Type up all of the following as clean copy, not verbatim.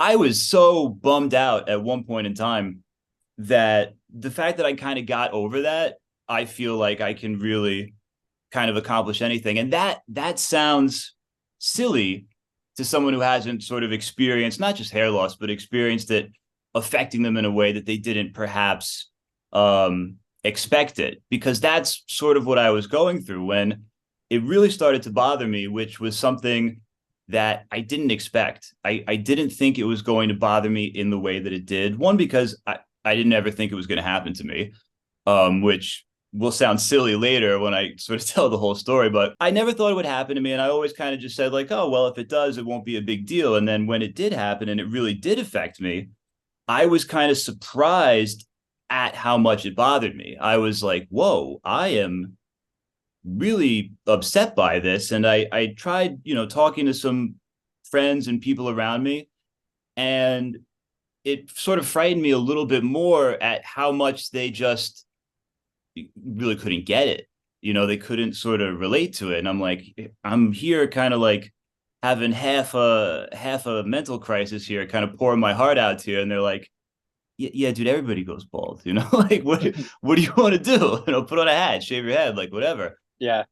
I was so bummed out at one point in time that the fact that I kind of got over that, I feel like I can really kind of accomplish anything. And that sounds silly to someone who hasn't sort of experienced not just hair loss, but experienced it affecting them in a way that they didn't perhaps expect it. Because that's sort of what I was going through when it really started to bother me, which was something that I didn't expect. I didn't think it was going to bother me in the way that it did. One, because I didn't ever think it was going to happen to me, which will sound silly later when I sort of tell the whole story, but I never thought it would happen to me. And I always kind of just said, like, oh, well, if it does, it won't be a big deal. And then when it did happen and it really did affect me, I was kind of surprised at how much it bothered me. I was like, whoa, I am really upset by this. And I tried, talking to some friends and people around me, and it sort of frightened me a little bit more at how much they just really couldn't get it. They couldn't sort of relate to it. And I'm like, I'm here kind of like having half a mental crisis here, kind of pouring my heart out here. And they're like, yeah, dude, everybody goes bald, like what do you want to do? Put on a hat, shave your head, like whatever. Yeah.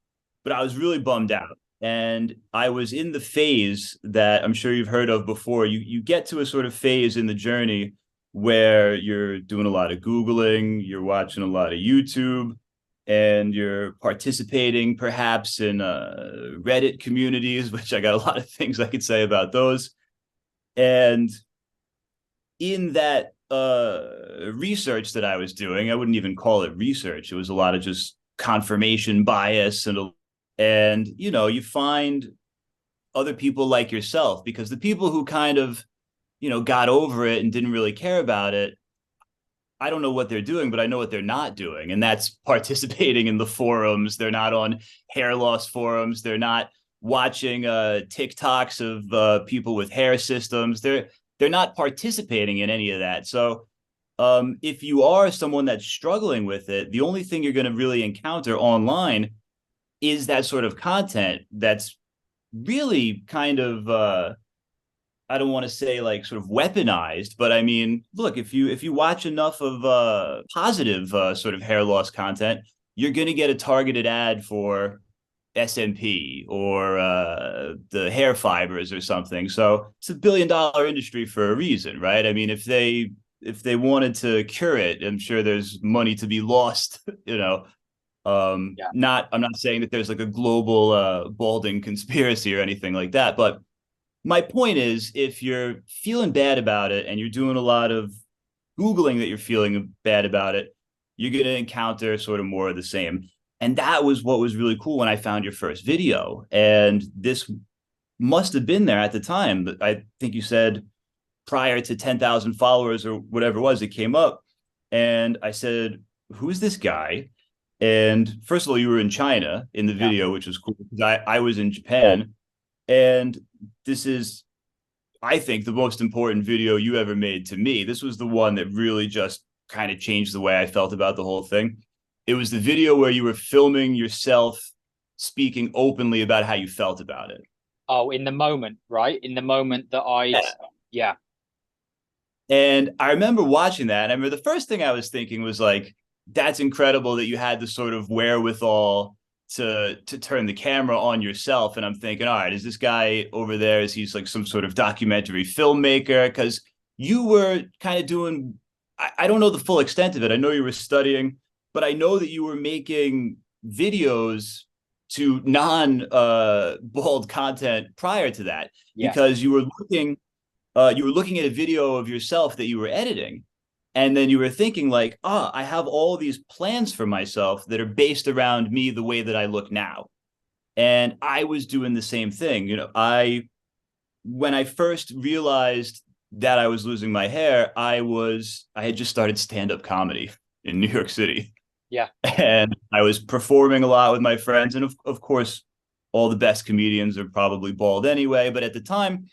But I was really bummed out. And I was in the phase that I'm sure you've heard of before. You get to a sort of phase in the journey where you're doing a lot of Googling, you're watching a lot of YouTube, and you're participating perhaps in Reddit communities, which I got a lot of things I could say about those. And in that research that I was doing, I wouldn't even call it research. It was a lot of just confirmation bias and you find other people like yourself, because the people who kind of got over it and didn't really care about it, I don't know what they're doing, but I know what they're not doing, and that's participating in the forums. They're not on hair loss forums. They're not watching TikToks of people with hair systems. They're not participating in any of that. So if you are someone that's struggling with it, the only thing you're going to really encounter online is that sort of content that's really kind of I don't want to say like sort of weaponized, but I mean, look, if you watch enough of positive sort of hair loss content, you're going to get a targeted ad for SMP or the hair fibers or something. So it's $1 billion industry for a reason, right? I mean, if they wanted to cure it, I'm sure there's money to be lost, Yeah. not I'm not saying that there's like a global balding conspiracy or anything like that, but my point is, if you're feeling bad about it and you're doing a lot of Googling that you're feeling bad about it, you're going to encounter sort of more of the same. And that was what was really cool when I found your first video. And this must have been there at the time. I think you said prior to 10,000 followers or whatever it was, it came up. And I said, who's this guy? And first of all, you were in China in the Yeah. video, which was cool because I was in Japan. And this is, I think, the most important video you ever made to me. This was the one that really just kind of changed the way I felt about the whole thing. It was the video where you were filming yourself speaking openly about how you felt about it. Oh, in the moment, right? In the moment that I'd, Yeah. yeah, And I remember watching that. And I remember the first thing I was thinking was like, that's incredible that you had the sort of wherewithal to turn the camera on yourself. And I'm thinking, all right, is this guy over there? Is he's like some sort of documentary filmmaker? Because you were kind of doing, I don't know the full extent of it. I know you were studying, but I know that you were making videos to non bald content prior to that, yeah, because you were looking at a video of yourself that you were editing, and then you were thinking like, I have all these plans for myself that are based around me the way that I look now. And I was doing the same thing. I when I first realized that I was losing my hair, I had just started stand-up comedy in New York City. yeah, And I was performing a lot with my friends. And of course, all the best comedians are probably bald anyway. But at the time,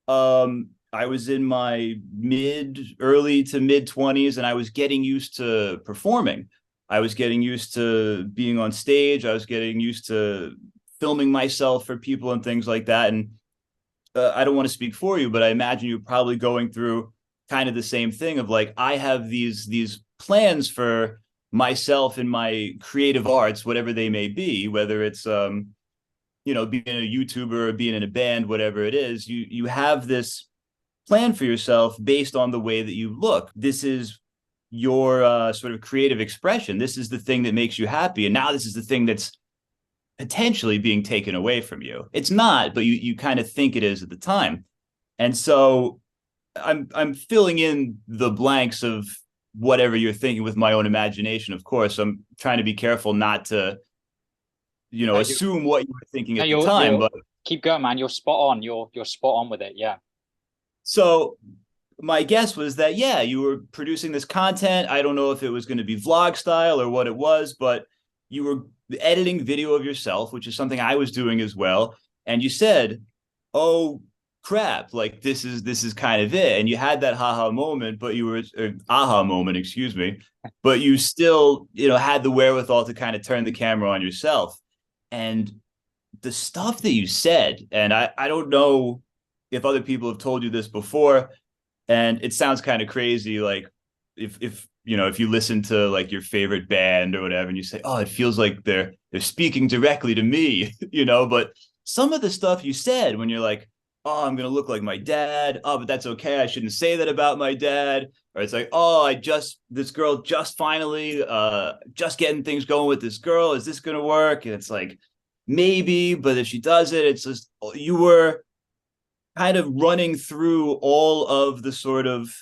I was in my early to mid 20s, and I was getting used to performing. I was getting used to being on stage. I was getting used to filming myself for people and things like that. And I don't want to speak for you, but I imagine you're probably going through kind of the same thing of like, I have these plans for myself and my creative arts, whatever they may be, whether it's being a YouTuber or being in a band, whatever it is, you have this plan for yourself based on the way that you look. This is your sort of creative expression. This is the thing that makes you happy. And now this is the thing that's potentially being taken away from you. It's not, but you kind of think it is at the time. And so I'm filling in the blanks of whatever you're thinking with my own imagination. Of course, I'm trying to be careful not to, No, you assume what you were thinking no, at the time. you're But keep going, man. You're spot on. You're spot on with it. Yeah. so my guess was that, yeah, you were producing this content. I don't know if it was going to be vlog style or what it was, but you were editing video of yourself, which is something I was doing as well. And you said, "Oh crap, like this is kind of it." And you had that haha moment, but you were aha moment, excuse me, but you still, had the wherewithal to kind of turn the camera on yourself. And the stuff that you said, and I don't know if other people have told you this before, and it sounds kind of crazy, like if you listen to like your favorite band or whatever and you say, "Oh, it feels like they're speaking directly to me," but some of the stuff you said when you're like, "Oh, I'm gonna look like my dad. Oh, but that's okay, I shouldn't say that about my dad." Or it's like, "Oh, this girl just finally just getting things going with this girl, is this gonna work?" And it's like, maybe, but if she does it, it's just, you were kind of running through all of the sort of,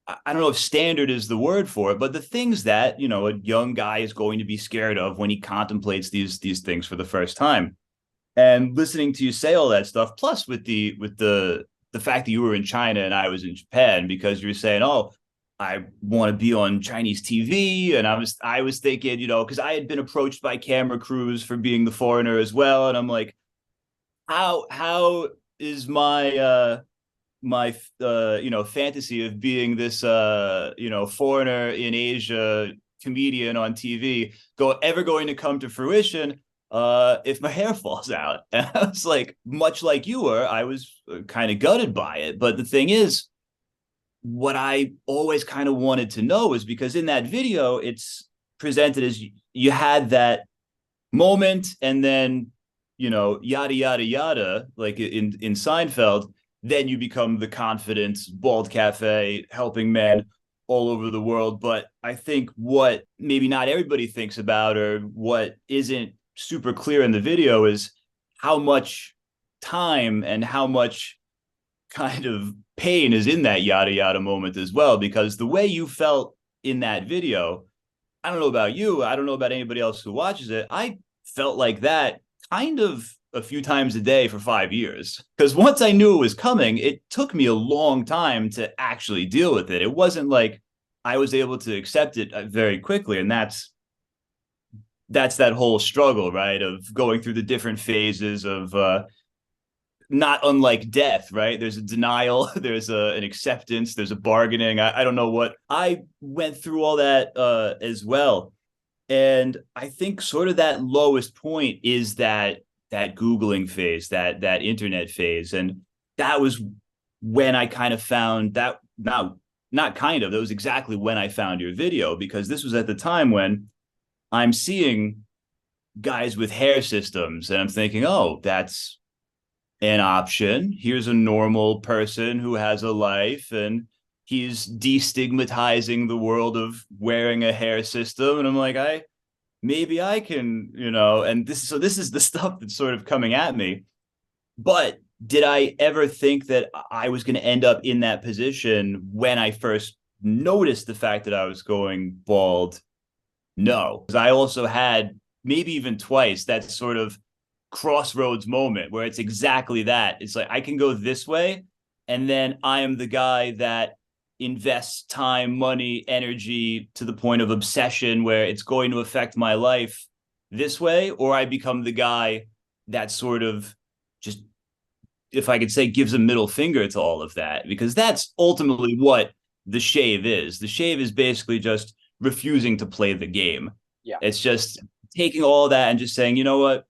I don't know if standard is the word for it, but the things that, a young guy is going to be scared of when he contemplates these things for the first time. And listening to you say all that stuff, plus with the fact that you were in China and I was in Japan, because you were saying, "Oh, I want to be on Chinese TV," and I was thinking, because I had been approached by camera crews for being the foreigner as well, and I'm like, how is my fantasy of being this foreigner in Asia comedian on TV ever going to come to fruition if my hair falls out? And I was like, much like you were, I was kind of gutted by it. But the thing is, what I always kind of wanted to know is, because in that video it's presented as you had that moment, and then yada yada yada, like in Seinfeld, then you become the confident Baldcafe helping men all over the world. But I think what maybe not everybody thinks about, or what isn't super clear in the video, is how much time and how much kind of pain is in that yada yada moment as well. Because the way you felt in that video, I don't know about you, I don't know about anybody else who watches it, I felt like that kind of a few times a day for 5 years. Because once I knew it was coming, it took me a long time to actually deal with it. It wasn't like I was able to accept it very quickly. And that's that whole struggle, right? Of going through the different phases of not unlike death, right? There's a denial, there's an acceptance, there's a bargaining. I don't know what, I went through all that as well. And I think sort of that lowest point is that Googling phase, that internet phase. And that was when I kind of found that, not kind of, that was exactly when I found your video, because this was at the time when I'm seeing guys with hair systems and I'm thinking, "Oh, that's an option. Here's a normal person who has a life, and he's destigmatizing the world of wearing a hair system." And I'm like, maybe I can, and this is the stuff that's sort of coming at me. But did I ever think that I was going to end up in that position when I first noticed the fact that I was going bald? No, because I also had, maybe even twice, that sort of crossroads moment where it's exactly that. It's like, I can go this way, and then I am the guy that invests time, money, energy to the point of obsession where it's going to affect my life this way, or I become the guy that sort of just, if I could say, gives a middle finger to all of that, because that's ultimately what the shave is. The shave is basically just refusing to play the game. Yeah. It's just taking all that and just saying, "You know what?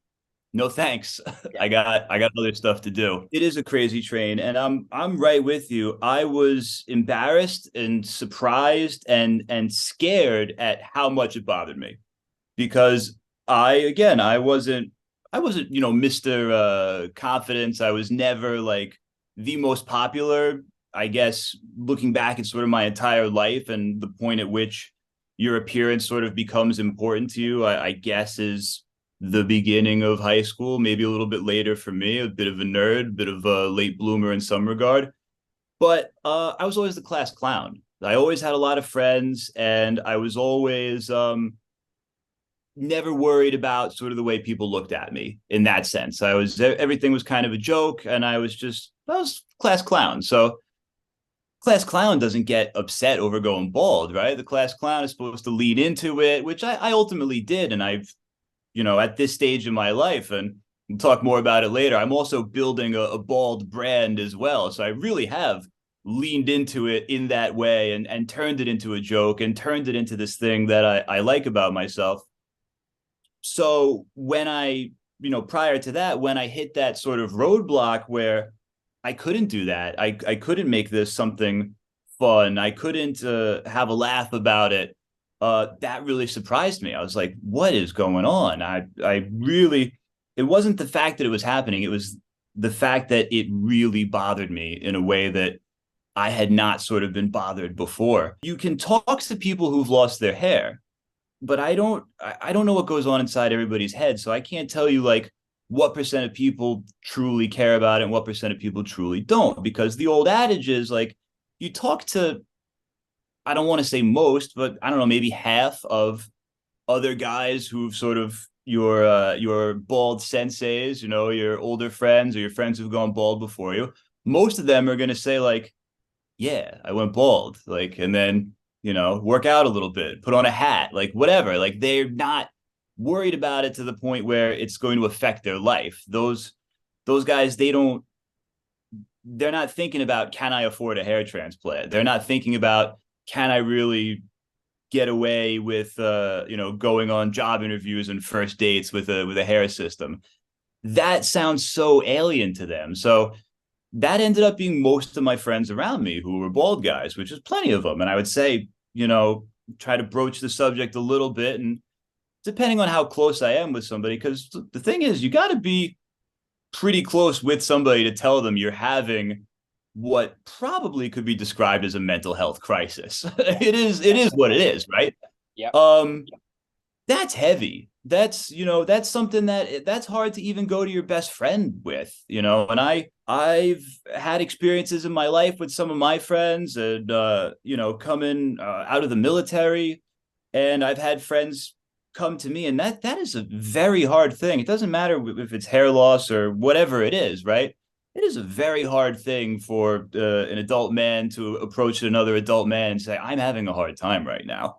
No thanks. Yeah. I got other stuff to do. It is a crazy train, and I'm right with you. I was embarrassed and surprised and scared at how much it bothered me because I wasn't Mr. Confidence. I was never like the most popular. I guess looking back at sort of my entire life and the point at which your appearance sort of becomes important to you, I guess is the beginning of high school, maybe a little bit later for me, a bit of a nerd, a bit of a late bloomer in some regard. But I was always the class clown. I always had a lot of friends, and I was always never worried about sort of the way people looked at me in that sense. Everything was kind of a joke, and I was class clown. So class clown doesn't get upset over going bald, right? The class clown is supposed to lean into it, which I ultimately did, and at this stage in my life, and we'll talk more about it later, I'm also building a bald brand as well. So I really have leaned into it in that way and turned it into a joke and turned it into this thing that I like about myself. So prior to that, when I hit that sort of roadblock where I couldn't do that, I couldn't make this something fun, I couldn't have a laugh about it. That really surprised me. I was like, what is going on? I really, it wasn't the fact that it was happening. It was the fact that it really bothered me in a way that I had not sort of been bothered before. You can talk to people who've lost their hair, but I don't know what goes on inside everybody's head. So I can't tell you like what percent of people truly care about it and what percent of people truly don't. Because the old adage is like you talk to, I don't want to say most, but I don't know, maybe half of other guys who've sort of your bald senseis, your older friends or your friends who've gone bald before you. Most of them are gonna say like, yeah, I went bald, like, and then work out a little bit, put on a hat, like whatever. Like they're not worried about it to the point where it's going to affect their life. Those guys, they're not thinking about, can I afford a hair transplant? They're not thinking about, can I really get away with going on job interviews and first dates with a hair system. That sounds so alien to them. So that ended up being most of my friends around me who were bald guys, which is plenty of them. And I would say, try to broach the subject a little bit, and depending on how close I am with somebody, because the thing is, you got to be pretty close with somebody to tell them you're having what probably could be described as a mental health crisis. Yeah. It is what it is, right? Yeah. Um, that's heavy. That's something that's hard to even go to your best friend with. And I've had experiences in my life with some of my friends and coming out of the military, and I've had friends come to me, and that is a very hard thing. It doesn't matter if it's hair loss or whatever it is, right? It is a very hard thing for an adult man to approach another adult man and say, I'm having a hard time right now.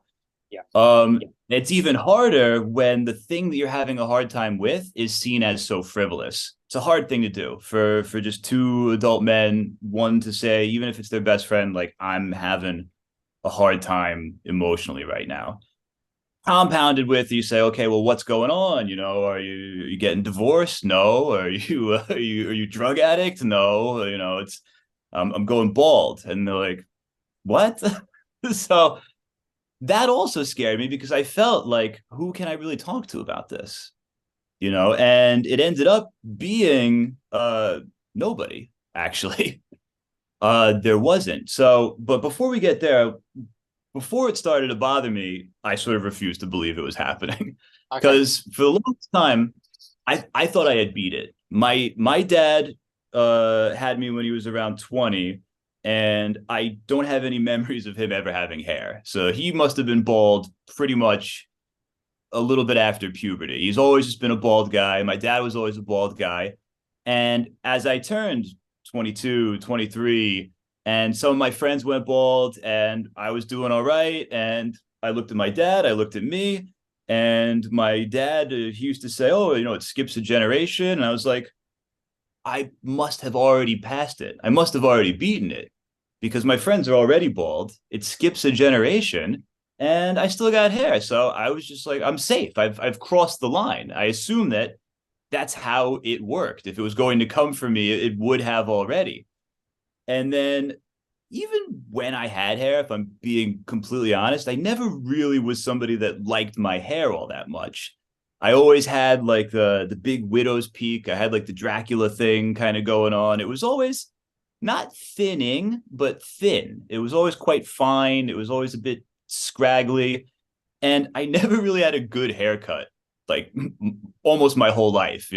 Yeah. It's even harder when the thing that you're having a hard time with is seen as so frivolous. It's a hard thing to do for just two adult men, one to say, even if it's their best friend, like, I'm having a hard time emotionally right now. Compounded with, you say, okay, well, what's going on? Are you getting divorced? No. Are you drug addict? No. It's I'm going bald, and they're like, what? So that also scared me because I felt like, who can I really talk to about this? And it ended up being nobody, actually. There wasn't. So, but before we get there, before it started to bother me, I sort of refused to believe it was happening. Okay. Because for the longest time, I thought I had beat it. My dad had me when he was around 20, and I don't have any memories of him ever having hair. So he must have been bald pretty much a little bit after puberty. He's always just been a bald guy. My dad was always a bald guy. And as I turned 22, 23, and some of my friends went bald, and I was doing all right. And I looked at my dad, I looked at me, and my dad, he used to say, oh, it skips a generation. And I was like, I must have already passed it. I must have already beaten it because my friends are already bald. It skips a generation, and I still got hair. So I was just like, I'm safe. I've crossed the line. I assume that that's how it worked. If it was going to come for me, it would have already. And then even when I had hair, if I'm being completely honest, I never really was somebody that liked my hair all that much. I always had like the big widow's peak. I had like the Dracula thing kind of going on. It was always not thinning, but thin. It was always quite fine. It was always a bit scraggly. And I never really had a good haircut, like almost my whole life.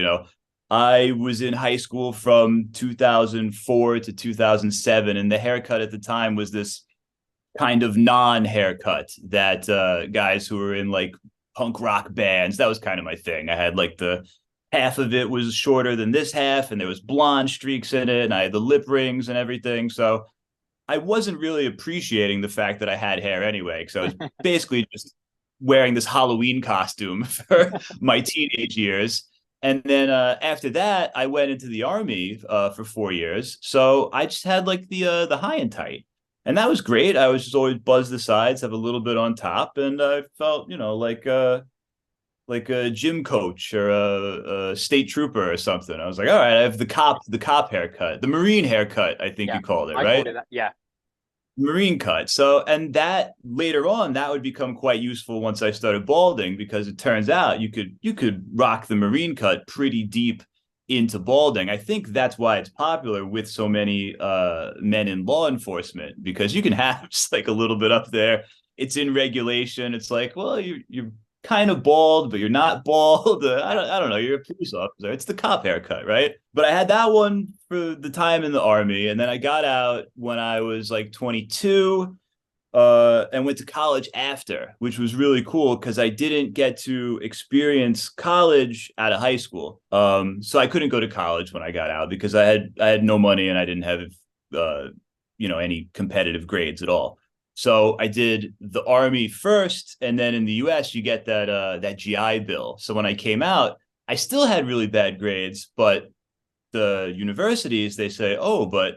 I was in high school from 2004 to 2007, and the haircut at the time was this kind of non-haircut that guys who were in like punk rock bands, that was kind of my thing. I had like the half of it was shorter than this half, and there was blonde streaks in it, and I had the lip rings and everything. So I wasn't really appreciating the fact that I had hair anyway, because I was basically just wearing this Halloween costume for my teenage years. And then after that, I went into the army for 4 years. So I just had like the high and tight, and that was great. I was just always buzz the sides, have a little bit on top, and I felt like a gym coach or a state trooper or something. I was like, all right, I have the cop haircut, the Marine haircut, I think Yeah, you called it, I called right? it that. Yeah. Marine cut. So, and that later on, that would become quite useful once I started balding, because it turns out you could rock the Marine cut pretty deep into balding. I think that's why it's popular with so many men in law enforcement, because you can have just like a little bit up there. It's in regulation. It's like, well, you're kind of bald, but you're not bald. I don't know. You're a police officer. It's the cop haircut, right? But I had that one for the time in the army, and then I got out when I was like 22, and went to college after, which was really cool because I didn't get to experience college out of high school. So I couldn't go to college when I got out because I had no money and I didn't have uh, any competitive grades at all. So I did the army first, and then in the US you get that GI Bill. So when I came out, I still had really bad grades, but the universities, they say, oh, but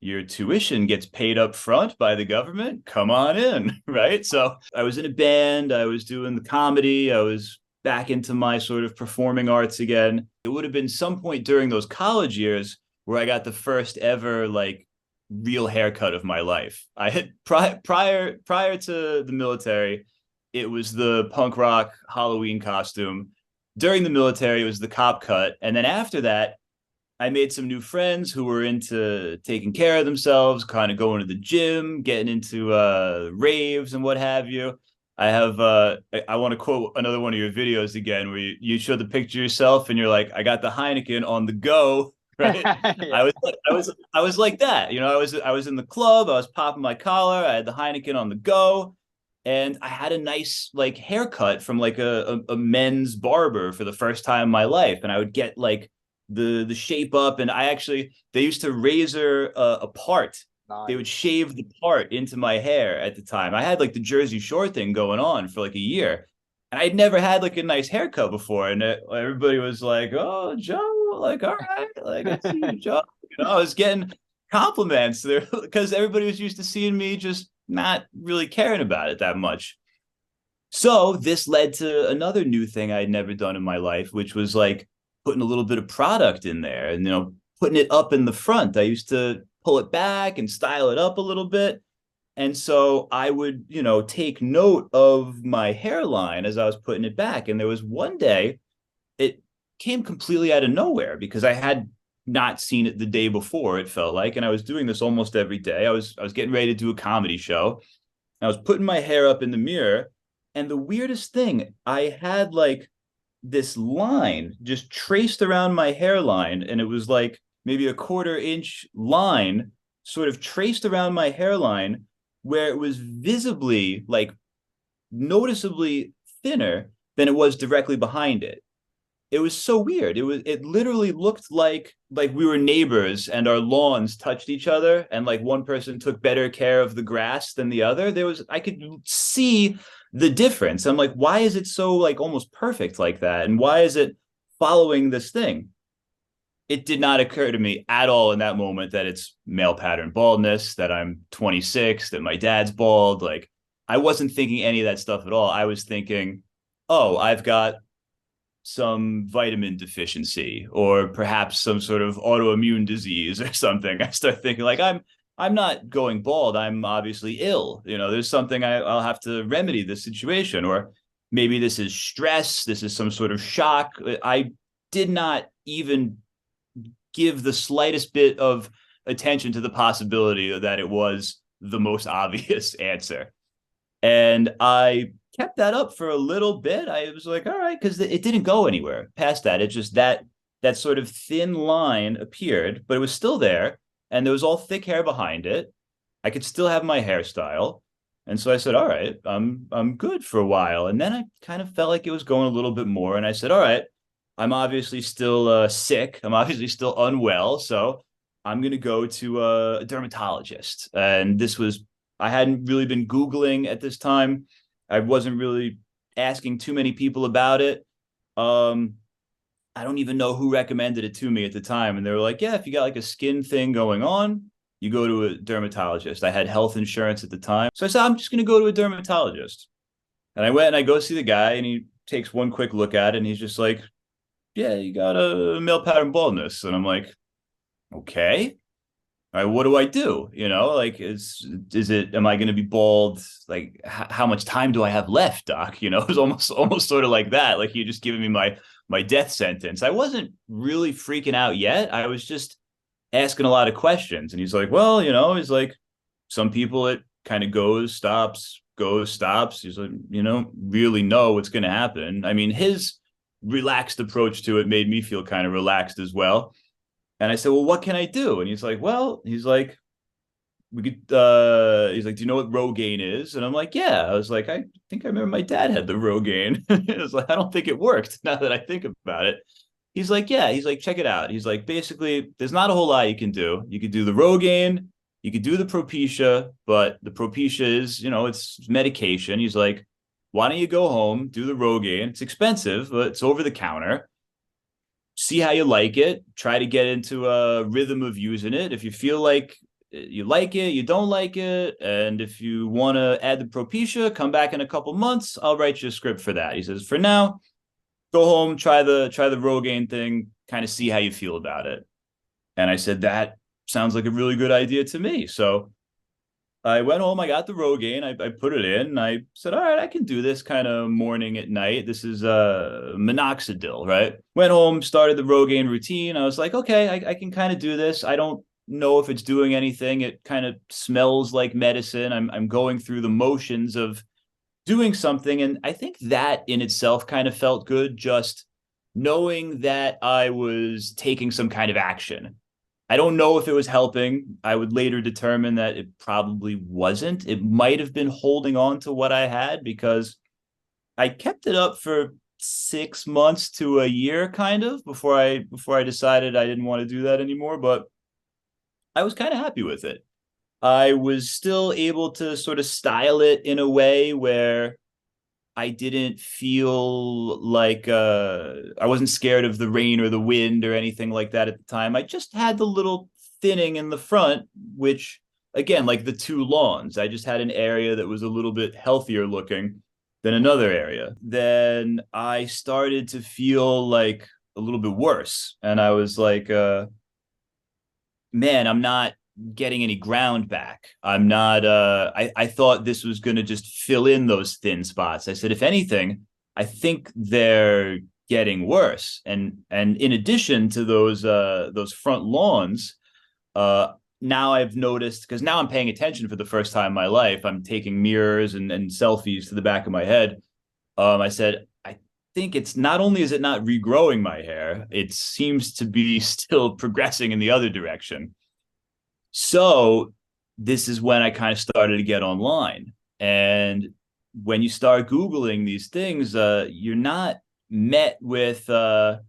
your tuition gets paid up front by the government. Come on in, right? So I was in a band, I was doing the comedy, I was back into my sort of performing arts again. It would have been some point during those college years where I got the first ever like real haircut of my life. I had prior to the military, it was the punk rock Halloween costume. During the military, it was the cop cut, and then after that, I made some new friends who were into taking care of themselves, kind of going to the gym, getting into raves and what have you. I want to quote another one of your videos again, where you show the picture of yourself and you're like, I got the Heineken on the go, right? Yeah. I was like that. I was in the club, I was popping my collar, I had the Heineken on the go, and I had a nice like haircut from like a men's barber for the first time in my life. And I would get like the shape up, and they used to razor apart. They would Nice. shave the part into my hair at the time. I had like the Jersey Shore thing going on for like a year, and I'd never had like a nice haircut before. And everybody was like, "Oh, Joe, like all right, like I see you, Joe." I was getting compliments there because everybody was used to seeing me just not really caring about it that much. So this led to another new thing I'd never done in my life, which was like putting a little bit of product in there and putting it up in the front. I used to pull it back and style it up a little bit. And so I would, take note of my hairline as I was putting it back. And there was one day it came completely out of nowhere because I had not seen it the day before, it felt like. And I was doing this almost every day. I was getting ready to do a comedy show. I was putting my hair up in the mirror. And the weirdest thing, I had like this line just traced around my hairline, and it was like maybe a quarter-inch line sort of traced around my hairline, where it was visibly like noticeably thinner than it was directly behind it. It was so weird. It literally looked like we were neighbors and our lawns touched each other, and like one person took better care of the grass than the other. I could see the difference. I'm like, why is it so like almost perfect like that? And why is it following this thing? It did not occur to me at all in that moment that it's male pattern baldness, that I'm 26, that my dad's bald. Like, I wasn't thinking any of that stuff at all. I was thinking, oh, I've got some vitamin deficiency or perhaps some sort of autoimmune disease or something. I start thinking like I'm not going bald. I'm obviously ill. There's something I'll have to remedy this situation, or maybe this is stress. This is some sort of shock. I did not even give the slightest bit of attention to the possibility that it was the most obvious answer. And I kept that up for a little bit. I was like, all right, because it didn't go anywhere past that. It just that sort of thin line appeared, but it was still there, and there was all thick hair behind it. I could still have my hairstyle. And so I said, all right, I'm good for a while. And then I kind of felt like it was going a little bit more. And I said, all right, I'm obviously still sick. I'm obviously still unwell. So I'm going to go to a dermatologist. And I hadn't really been Googling at this time. I wasn't really asking too many people about it. Um, I don't even know who recommended it to me at the time. And they were like, yeah, if you got like a skin thing going on, you go to a dermatologist. I had health insurance at the time. So I said, I'm just going to go to a dermatologist. And I went and I go see the guy, and he takes one quick look at it, and he's just like, yeah, you got a male pattern baldness. And I'm like, okay. All right, what do I do? Like, is it, am I going to be bald? Like, how much time do I have left, doc? It was almost sort of like that. Like, you're just giving me my death sentence. I wasn't really freaking out yet. I was just asking a lot of questions. And he's like, well, he's like, some people it kind of goes, stops, goes, stops. He's like, really know what's going to happen. I mean, his relaxed approach to it made me feel kind of relaxed as well. And I said, well, what can I do? And he's like, we could, he's like, do you know what Rogaine is? And I'm like, yeah. I was like, I think I remember my dad had the Rogaine. It was like, I don't think it worked now that I think about it. He's like, yeah. He's like, check it out. He's like, basically, there's not a whole lot you can do. You could do the Rogaine, you could do the Propecia, but the Propecia is, it's medication. He's like, why don't you go home, do the Rogaine? It's expensive, but it's over the counter. See how you like it. Try to get into a rhythm of using it. If you feel like you like it, you don't like it, and if you want to add the Propecia, come back in a couple months. I'll write you a script for that. He says, for now, go home, try the Rogaine thing, kind of see how you feel about it. And I said, that sounds like a really good idea to me. So I went home, I got the Rogaine, I put it in, and I said, all right, I can do this kind of morning at night. This is minoxidil, right? Went home, started the Rogaine routine. I was like, okay, I can kind of do this. I don't know if it's doing anything. It kind of smells like medicine. I'm going through the motions of doing something. And I think that in itself kind of felt good, just knowing that I was taking some kind of action. I don't know if it was helping. I would later determine that it probably wasn't. It might have been holding on to what I had, because I kept it up for 6 months to a year kind of before I decided I didn't want to do that anymore, but I was kind of happy with it. I was still able to sort of style it in a way where I didn't feel like I wasn't scared of the rain or the wind or anything like that at the time. I just had the little thinning in the front, which, again, like the two lawns, I just had an area that was a little bit healthier looking than another area. Then I started to feel like a little bit worse. And I was like, man, I'm not getting any ground back. I'm not I thought this was gonna just fill in those thin spots. I said, if anything, I think they're getting worse. And in addition to those front lawns, now I've noticed, because now I'm paying attention for the first time in my life. I'm taking mirrors and selfies to the back of my head. I said, I think it's not only is it not regrowing my hair, it seems to be still progressing in the other direction. So this is when I kind of started to get online. And when you start Googling these things, you're not met with, you'll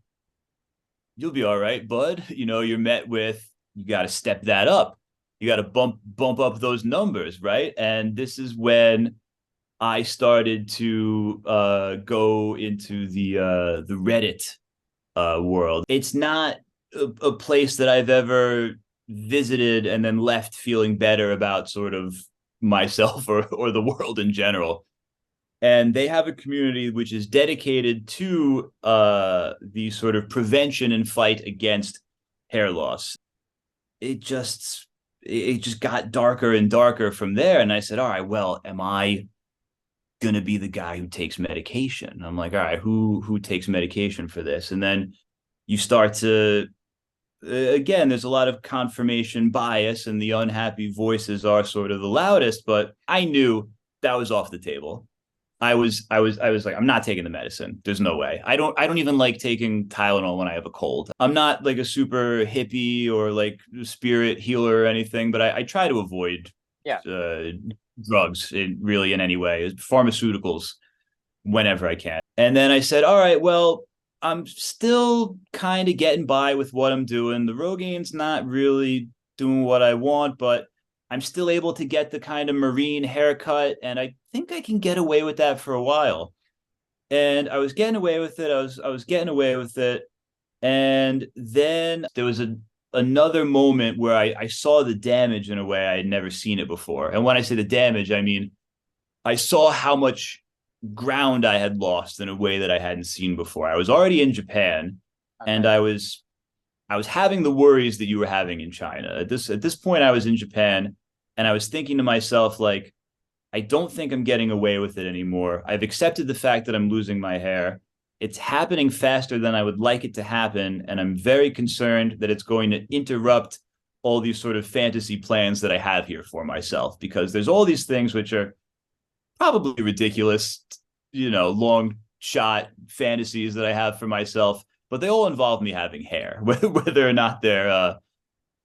be all right, bud. You're met with, you got to step that up. You got to bump up those numbers, right? And this is when I started to go into the Reddit world. It's not a place that I've ever visited and then left feeling better about sort of myself or the world in general. and they have a community which is dedicated to the sort of prevention and fight against hair loss. It just it just got darker and darker from there, and I said, all right, well, am I going to be the guy who takes medication? I'm like, all right, who takes medication for this? And then you start to again, there's a lot of confirmation bias, and the unhappy voices are sort of the loudest. But I knew that was off the table. I was like, I'm not taking the medicine. There's no way. I don't even like taking Tylenol when I have a cold. I'm not like a super hippie or like spirit healer or anything, but I try to avoid Yeah. drugs in any way, pharmaceuticals whenever I can. And then I said, all right, well, I'm still kind of getting by with what I'm doing. The Rogaine's not really doing what I want, but I'm still able to get the kind of marine haircut, and I think I can get away with that for a while. And I was getting away with it. I was getting away with it. And then there was another moment where I saw the damage in a way I had never seen it before. And when I say the damage, I mean I saw how much ground I had lost in a way that I hadn't seen before. I was already in Japan, and Okay. I was having the worries that you were having in China. At this point, I was in Japan, and I was thinking to myself, like, I don't think I'm getting away with it anymore. I've accepted the fact that I'm losing my hair. It's happening faster than I would like it to happen, and I'm very concerned that it's going to interrupt all these sort of fantasy plans that I have here for myself, because there's all these things which are probably ridiculous, long shot fantasies that I have for myself, but they all involve me having hair, whether or not they're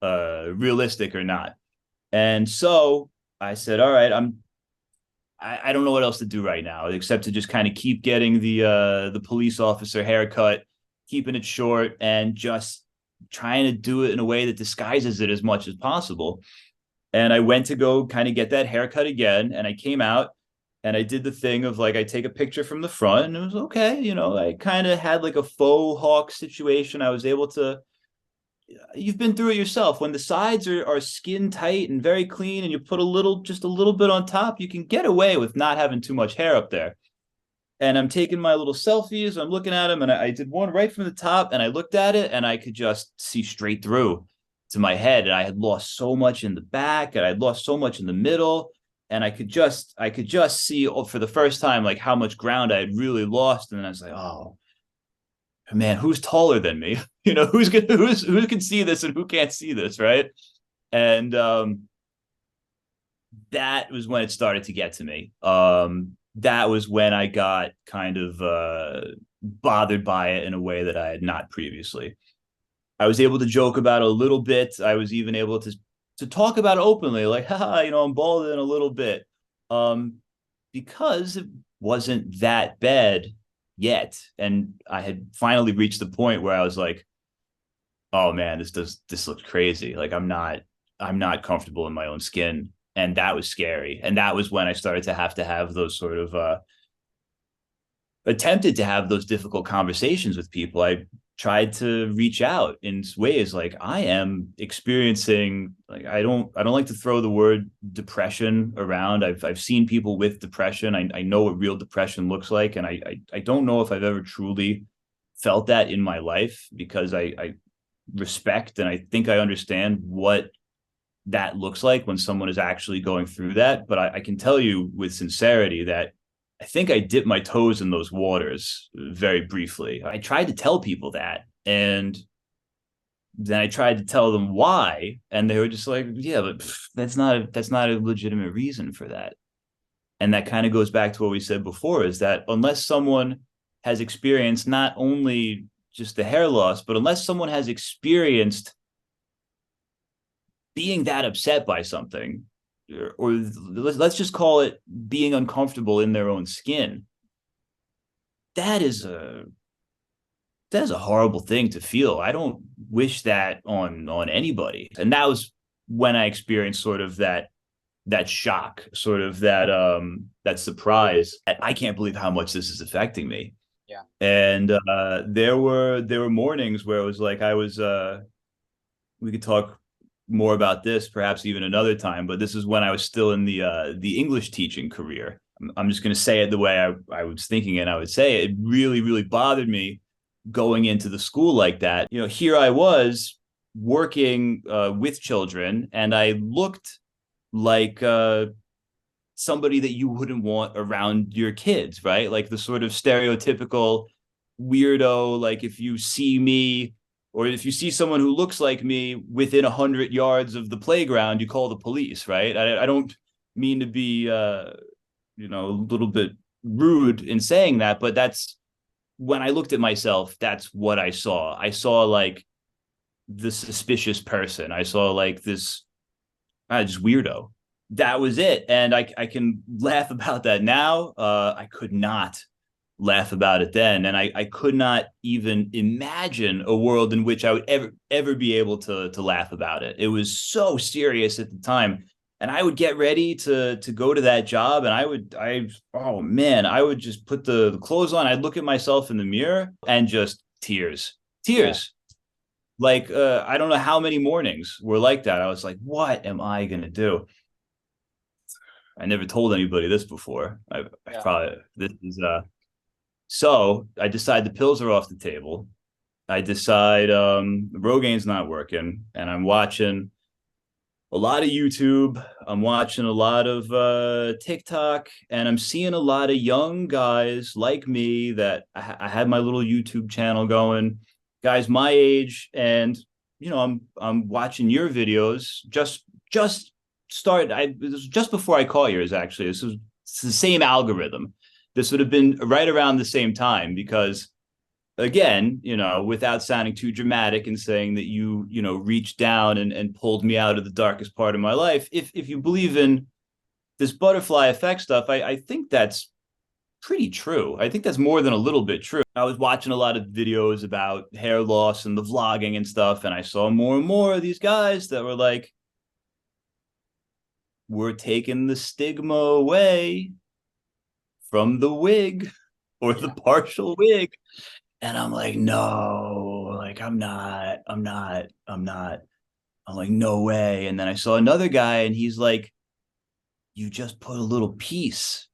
realistic or not. And so I said, all right, I don't know what else to do right now except to just kind of keep getting the police officer haircut, keeping it short, and just trying to do it in a way that disguises it as much as possible. And I went to go kind of get that haircut again, and I came out and I did the thing of like I take a picture from the front, and it was okay. I kind of had like a faux hawk situation. I was able to. You've been through it yourself. When the sides are skin tight and very clean, and you put just a little bit on top, you can get away with not having too much hair up there. And I'm taking my little selfies. I'm looking at them, and I did one right from the top, and I looked at it, and I could just see straight through to my head. And I had lost so much in the back, and I'd lost so much in the middle, and I could just see for the first time like how much ground I had really lost. And then I was like, oh man, who's taller than me? Who can see this and who can't see this, right? And that was when it started to get to me. That was when I got kind of bothered by it in a way that I had not previously. I was able to joke about it a little bit. I was even able to talk about it openly, like, haha, I'm balding a little bit. Because it wasn't that bad yet. And I had finally reached the point where I was like, oh man, this looks crazy. Like I'm not comfortable in my own skin. And that was scary. And that was when I started to have those sort of attempted to have those difficult conversations with people. I tried to reach out in ways like I am experiencing, like I don't like to throw the word depression around. I've seen people with depression. I know what real depression looks like, and I don't know if I've ever truly felt that in my life, because I respect and I think I understand what that looks like when someone is actually going through that. But I can tell you with sincerity that I think I dipped my toes in those waters very briefly. I tried to tell people that, and then I tried to tell them why, and they were just like, "Yeah, but that's not a legitimate reason for that." And that kind of goes back to what we said before: is that unless someone has experienced not only just the hair loss, but unless someone has experienced being that upset by something, or let's just call it being uncomfortable in their own skin, that is a horrible thing to feel. I don't wish that on anybody. And that was when I experienced sort of that shock, sort of that surprise. I can't believe how much this is affecting me. Yeah. And there were mornings where it was like I was we could talk more about this perhaps even another time, but this is when I was still in the English teaching career. I'm just going to say it the way I was thinking it. I would say it really, really bothered me going into the school like that. Here I was working with children, and I looked like somebody that you wouldn't want around your kids, right? Like the sort of stereotypical weirdo. Like if you see me, or if you see someone who looks like me within 100 yards of the playground, you call the police, right? I don't mean to be, a little bit rude in saying that, but that's when I looked at myself, that's what I saw. I saw like the suspicious person. I saw like this just weirdo. That was it. And I can laugh about that now. I could not laugh about it then. And I could not even imagine a world in which I would ever be able to laugh about it. It was so serious at the time. And I would get ready to go to that job, and oh man, I would just put the clothes on. I'd look at myself in the mirror and just tears, Yeah. tears. Like I don't know how many mornings were like that. I was like, what am I gonna do? I never told anybody this before. I Yeah. probably this is so I decide the pills are off the table. I decide Rogaine's not working, and I'm watching a lot of YouTube. I'm watching a lot of TikTok, and I'm seeing a lot of young guys like me that I had my little YouTube channel going, guys my age, and I'm watching your videos. Just started. This was just before I caught yours. Actually, it's the same algorithm. This would have been right around the same time because again, without sounding too dramatic and saying that reached down and pulled me out of the darkest part of my life. If you believe in this butterfly effect stuff, I think that's pretty true. I think that's more than a little bit true. I was watching a lot of videos about hair loss and the vlogging and stuff, and I saw more and more of these guys that were like, we're taking the stigma away from the wig or the Yeah. partial wig. And I'm like, no, like I'm not. I'm like, no way. And then I saw another guy, and he's like, you just put a little piece.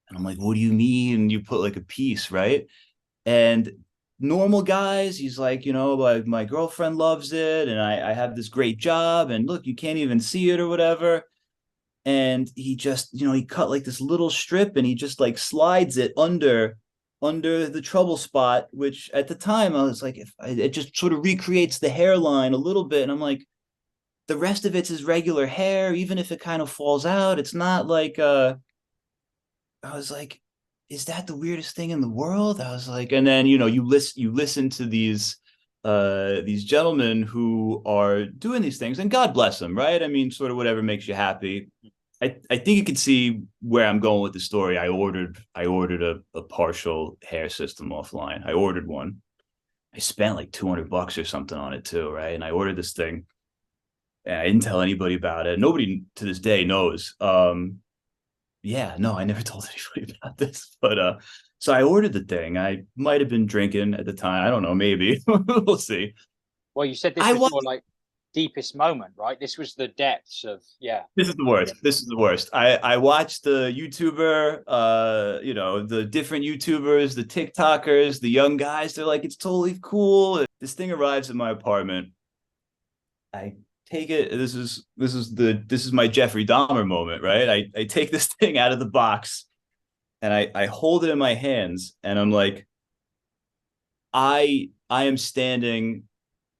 And I'm like, what do you mean you put like a piece, right? And normal guys, he's like, my girlfriend loves it, and I have this great job, and look, you can't even see it or whatever. And he just, he cut like this little strip, and he just like slides it under the trouble spot, which at the time I was like, if it just sort of recreates the hairline a little bit. And I'm like, the rest of it's his regular hair, even if it kind of falls out. It's not like I was like, is that the weirdest thing in the world? I was like, and then you listen to these gentlemen who are doing these things, and God bless them, right? I mean, sort of whatever makes you happy. I think you can see where I'm going with the story. I ordered a partial hair system offline. I ordered one. I spent like $200 or something on it too, right? And I ordered this thing, and I didn't tell anybody about it. Nobody to this day knows. Yeah, no, I never told anybody about this. But so I ordered the thing. I might have been drinking at the time. I don't know, maybe. We'll see. Well, you said this I was was your like deepest moment, right? This was the depths of, yeah. This is the worst. This is the worst. I watched the YouTuber, the different YouTubers, the TikTokers, the young guys. They're like, it's totally cool. This thing arrives at my apartment. I take it. This is my Jeffrey Dahmer moment, right? I take this thing out of the box, and I hold it in my hands, and I'm like, I am standing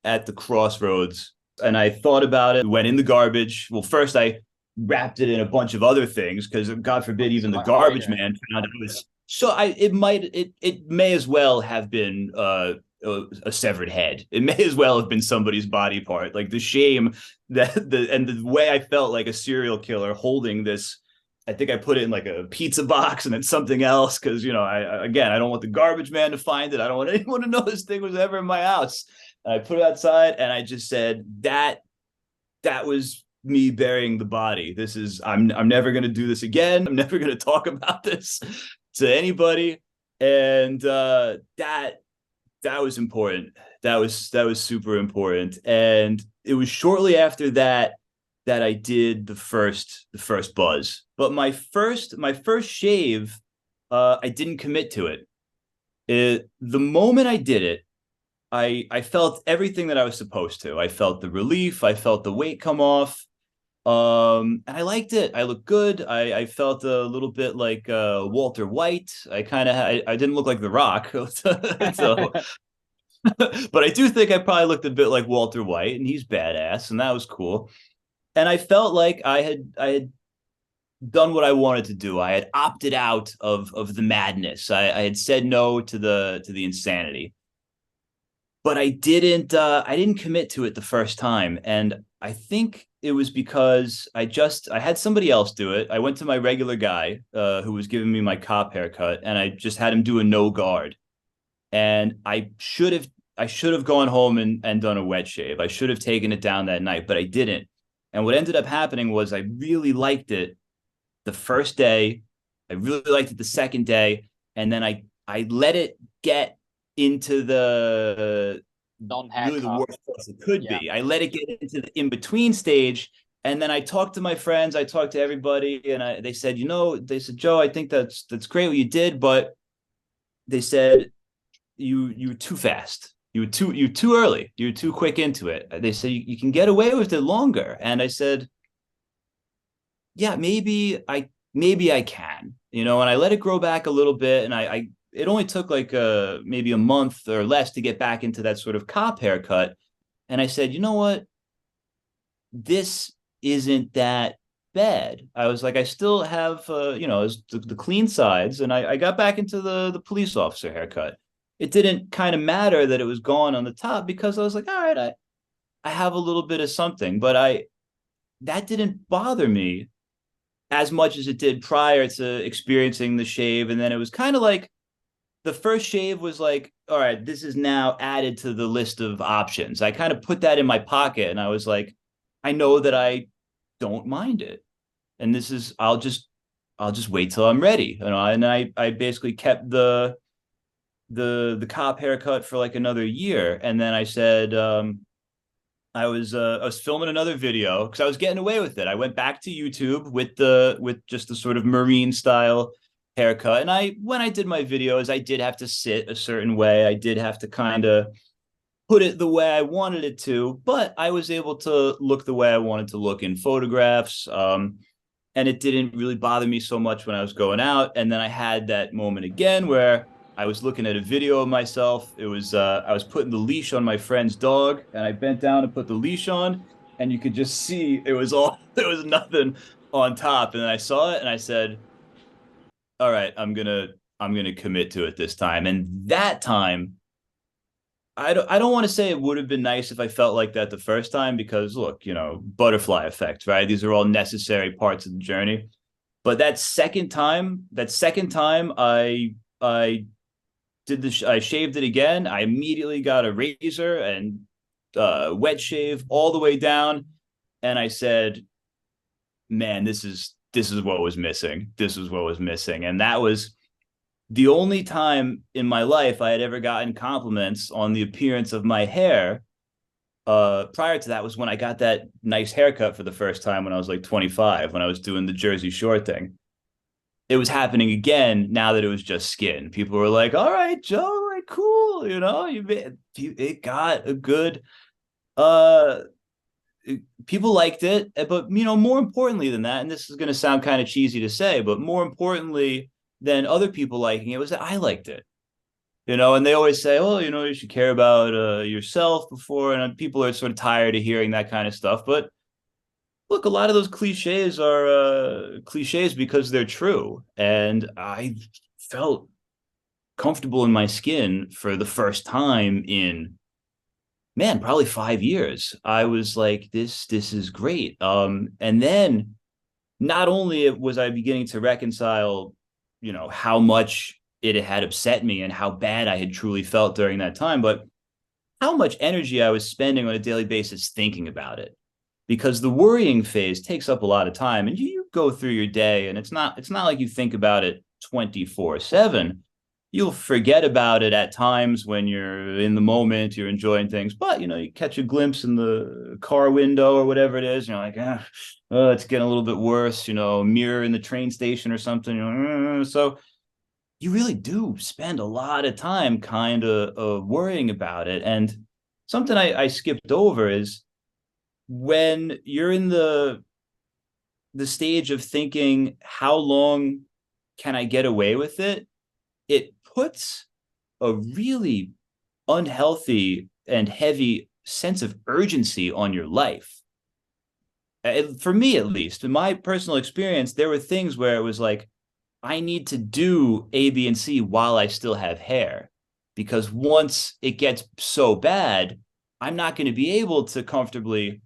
at the crossroads, and I thought about it, went in the garbage. Well, first I wrapped it in a bunch of other things because God forbid even To the like hide garbage it. man found it was so it may as well have been a severed head. It may as well have been somebody's body part. Like the shame the way I felt like a serial killer holding this. I think I put it in like a pizza box and then something else because I don't want the garbage man to find it. I don't want anyone to know this thing was ever in my house. And I put it outside, and I just said that was me burying the body. I'm never gonna do this again. I'm never gonna talk about this to anybody. And that was important. That was super important. And it was shortly after that that I did the first buzz. But my first shave, I didn't commit to it. The moment I did it, I felt everything that I was supposed to. I felt the relief. I felt the weight come off. And I liked it. I looked good. I felt a little bit like Walter White. I didn't look like The Rock, so but I do think I probably looked a bit like Walter White, and he's badass, and that was cool. And I felt like I had done what I wanted to do. I had opted out of the madness. I had said no to the insanity, but I didn't commit to it the first time, and I think it was because I had somebody else do it. I went to my regular guy who was giving me my cop haircut, and I just had him do a no guard. And I should have gone home and done a wet shave. I should have taken it down that night, but I didn't. And what ended up happening was I really liked it the first day. I really liked it the second day, and then I let it get into the really the Non-haircut. worst place it could Yeah. be. I let it get into the in between stage, and then I talked to my friends. I talked to everybody, and they said, they said, Joe, I think that's great what you did, but they said you were too fast. You were too early. You were too quick into it. They said you can get away with it longer, and I said, yeah, maybe I can, and I let it grow back a little bit, and I it only took like maybe a month or less to get back into that sort of cop haircut. And I said, you know what? This isn't that bad. I was like, I still have the clean sides, and I got back into the police officer haircut. It didn't kind of matter that it was gone on the top because I was like, all right, I have a little bit of something, but I that didn't bother me as much as it did prior to experiencing the shave. And then it was kind of like the first shave was like, all right, this is now added to the list of options. I kind of put that in my pocket, and I was like, I know that I don't mind it. And this is I'll just wait till I'm ready. And I basically kept the cop haircut for like another year. And then I said, I was filming another video because I was getting away with it. I went back to YouTube with just the sort of marine style haircut. And when I did my videos, I did have to sit a certain way. I did have to kind of put it the way I wanted it to, but I was able to look the way I wanted to look in photographs. And it didn't really bother me so much when I was going out. And then I had that moment again where I was looking at a video of myself. It was I was putting the leash on my friend's dog, and I bent down and put the leash on, and you could just see it was all there was nothing on top. And then I saw it, and I said, "All right, I'm gonna commit to it this time." And that time, I don't want to say it would have been nice if I felt like that the first time because look, butterfly effect, right? These are all necessary parts of the journey. But that second time, I I shaved it again. I immediately got a razor and wet shave all the way down, and I said, "Man, this is what was missing. This is what was missing," and that was the only time in my life I had ever gotten compliments on the appearance of my hair. Prior to that was when I got that nice haircut for the first time when I was like 25, when I was doing the Jersey Shore thing. It was happening again now that it was just skin. People were like, "All right, Joe, like cool, it got a good uh people liked it, but more importantly than that, and this is going to sound kind of cheesy to say, but more importantly than other people liking it was that I liked it. And they always say, "Oh, you should care about yourself before," and people are sort of tired of hearing that kind of stuff, but look, a lot of those cliches are cliches because they're true. And I felt comfortable in my skin for the first time in, man, probably 5 years. I was like, this is great. And then not only was I beginning to reconcile, how much it had upset me and how bad I had truly felt during that time, but how much energy I was spending on a daily basis thinking about it, because the worrying phase takes up a lot of time, and you go through your day and it's not like you think about it 24/7. you'll forget about it at times when you're in the moment, you're enjoying things, but you catch a glimpse in the car window or whatever it is, you're like, oh, it's getting a little bit worse, mirror in the train station or something. So you really do spend a lot of time kind of worrying about it. And something I skipped over is when you're in the stage of thinking, how long can I get away with it? It puts a really unhealthy and heavy sense of urgency on your life. For me, at least, in my personal experience, there were things where it was like, I need to do A, B, and C while I still have hair. Because once it gets so bad, I'm not going to be able to comfortably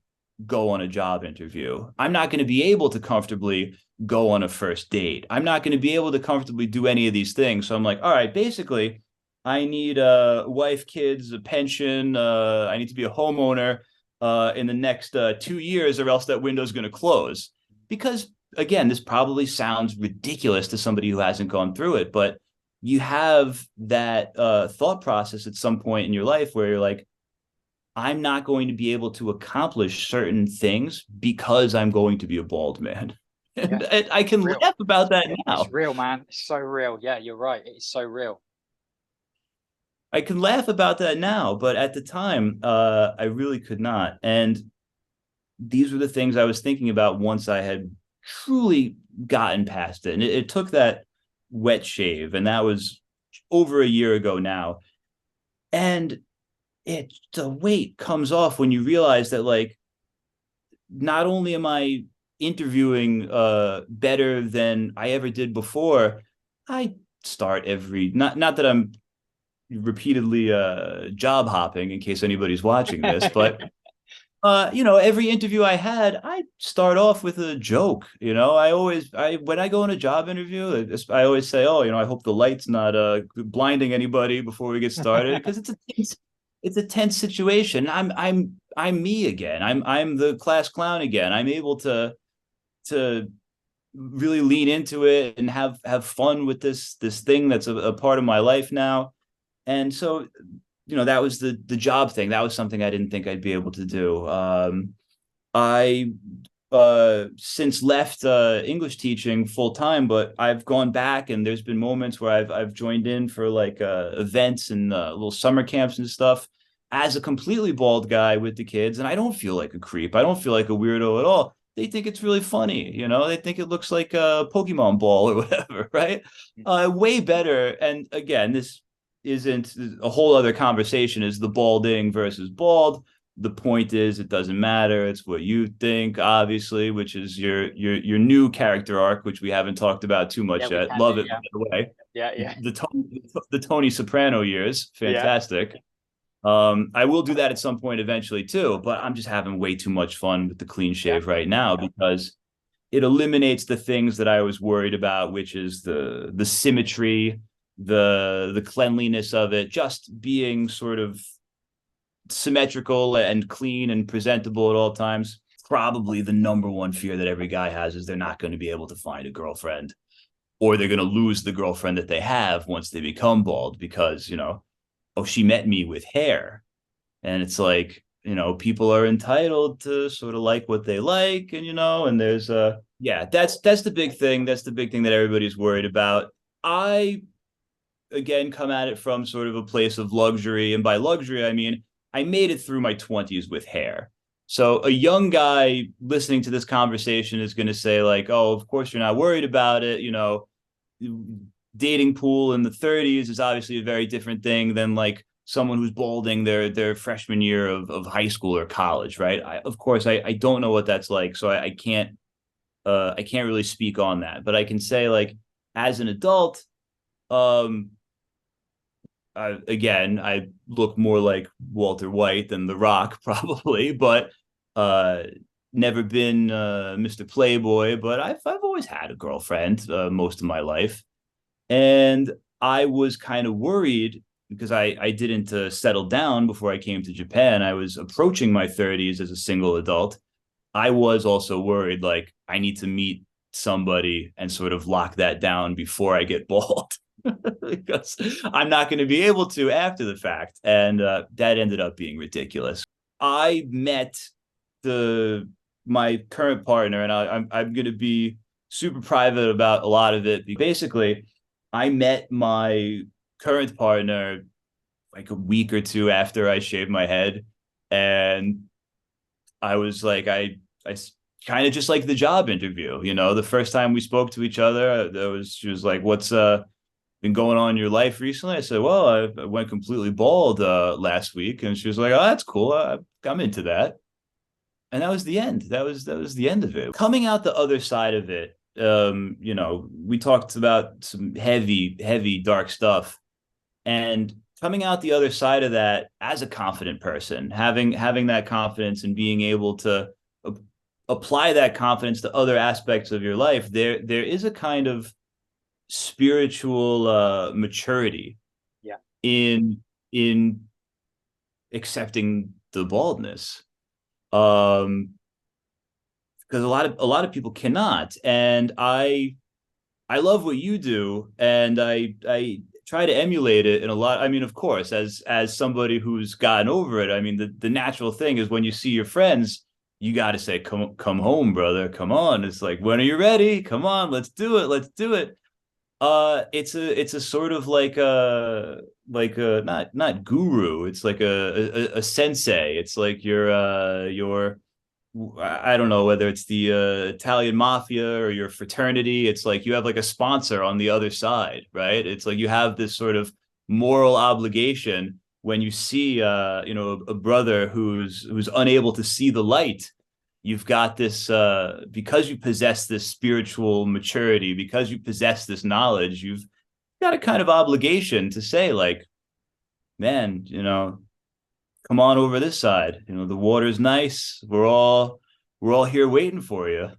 go on a job interview. I'm not going to be able to comfortably go on a first date. I'm not going to be able to comfortably do any of these things. So I'm like, all right, basically, I need a wife, kids, a pension. I need to be a homeowner in the next 2 years, or else that window's going to close. Because again, this probably sounds ridiculous to somebody who hasn't gone through it, but you have that thought process at some point in your life where you're like, I'm not going to be able to accomplish certain things because I'm going to be a bald man. Yeah, And I can real. laugh about that It's now. real, man. It's so real. Yeah, you're right. It's so real. I can laugh about that now, but at the time, I really could not. And these were the things I was thinking about once I had truly gotten past it. And it took that wet shave, and that was over a year ago now. And the weight comes off when you realize that, like, not only am I interviewing better than I ever did before, I start every not that I'm repeatedly job hopping in case anybody's watching this, but every interview I had, I start off with a joke. I when I go on a job interview, I always say, oh, I hope the light's not blinding anybody before we get started, because it's a tense situation. I'm me again. I'm the class clown again. I'm able to really lean into it and have fun with this thing that's a part of my life now. And so that was the job thing. That was something I didn't think I'd be able to do. I since left English teaching full time, but I've gone back, and there's been moments where I've joined in for like events and little summer camps and stuff as a completely bald guy with the kids, and I don't feel like a creep. I don't feel like a weirdo at all. They think it's really funny, they think it looks like a Pokemon ball or whatever, right? Way better. And again, this isn't a whole other conversation, is the balding versus bald. The point is, it doesn't matter. It's what you think, obviously, which is your new character arc, which we haven't talked about too Yeah, much we yet. can do. Love it, Yeah, by the way. yeah, yeah, The Tony Soprano years, yeah, fantastic. I will do that at some point eventually too, but I'm just having way too much fun with the clean yeah, shave right now, because it eliminates the things that I was worried about, which is the symmetry, the cleanliness of it, just being sort of symmetrical and clean and presentable at all times. Probably the number one fear that every guy has is they're not going to be able to find a girlfriend, or they're going to lose the girlfriend that they have once they become bald, because, oh, she met me with hair. And it's like, people are entitled to sort of like what they like. And, and there's yeah, that's the big thing. That's the big thing that everybody's worried about. I, again, come at it from sort of a place of luxury. And by luxury, I mean, I made it through my 20s with hair. So a young guy listening to this conversation is going to say, like, oh, of course you're not worried about it. Dating pool in the 30s is obviously a very different thing than like someone who's balding their freshman year of high school or college, right? Of course, I don't know what that's like, so I can't really speak on that, but I can say, like, as an adult, um, again, I look more like Walter White than The Rock, probably, but uh, never been Mr. Playboy. But I've always had a girlfriend most of my life, and I was kind of worried because I didn't settle down before I came to Japan. I was approaching my 30s as a single adult. I was also worried, like, I need to meet somebody and sort of lock that down before I get bald. because I'm not going to be able to after the fact. And that ended up being ridiculous. I met the my current partner, and I'm going to be super private about a lot of it. Basically, I met my current partner like a week or two after I shaved my head, and I was like, I kind of just like the job interview. You know, the first time we spoke to each other, there was she was like, "What's been going on in your life recently?" I said, "Well, I went completely bald last week," and she was like, "Oh, that's cool. I'm into that." And that was the end. That was the end of it. Coming out the other side of it, you know, we talked about some heavy, dark stuff, and coming out the other side of that as a confident person, having that confidence and being able to a- apply that confidence to other aspects of your life, there is a kind of spiritual maturity Yeah. in in accepting the baldness. Um, because a lot of people cannot, and I love what you do, and I try to emulate it in a lot. I mean, of course, as somebody who's gotten over it, I mean, the natural thing is when you see your friends, you got to say, come home, brother, come on. It's like, when are you ready? Come on, let's do it. It's a sort of like a not guru. It's like a sensei. It's like your I don't know whether it's the Italian mafia or your fraternity. It's like you have like a sponsor on the other side, right? It's like you have this sort of moral obligation when you see you know, a brother who's unable to see the light. You've got this because you possess this spiritual maturity, because you possess this knowledge, you've got a kind of obligation to say, like, man, you know, come on over this side. You know, the water's nice. We're all here waiting for you.